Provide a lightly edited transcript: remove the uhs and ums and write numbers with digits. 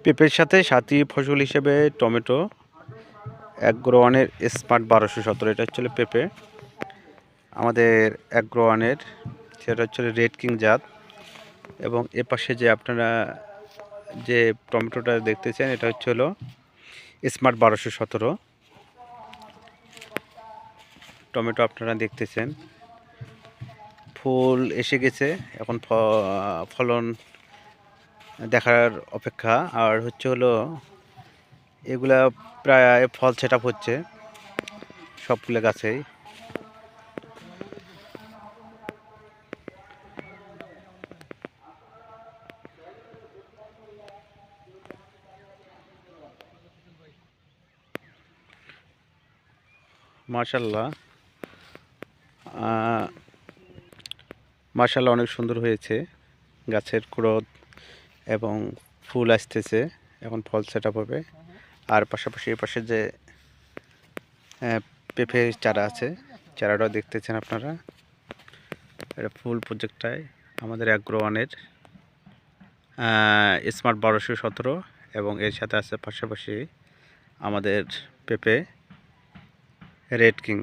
পেঁপের সাথে সাথী ফসল হিসেবে টমেটো অ্যাগ্রোওয়ানের স্মার্ট 1217 এটা হচ্ছে পেঁপে আমাদের অ্যাগ্রোওয়ানের, সেটা হচ্ছে রেড কিং জাত। এবং এ পাশে যে আপনারা যে টমেটোটা দেখতেছেন এটা হচ্ছে হলো স্মার্ট 1217 টমেটো। আপনারা দেখতেছেন ফুল এসে গেছে, এখন ফলন দেখার অপেক্ষা। আর হচ্ছে হলো এগুলা প্রায় ফল সেট আপ হচ্ছে সবগুলো গাছেই। মাশাল্লাহ, মাশাল্লাহ অনেক সুন্দর হয়েছে গাছের গ্রোথ এবং ফুল আসতেছে, এখন ফল সেট আপ হবে। আর পাশাপাশি এ পাশে যে পেঁপে চারা আছে, চারাটাও দেখতেছেন আপনারা। এটা ফুল প্রজেক্টটায় আমাদের অ্যাগ্রোওয়ানের স্মার্ট 1217 এবং এর সাথে আছে পাশাপাশি আমাদের পেঁপে রেড কিং।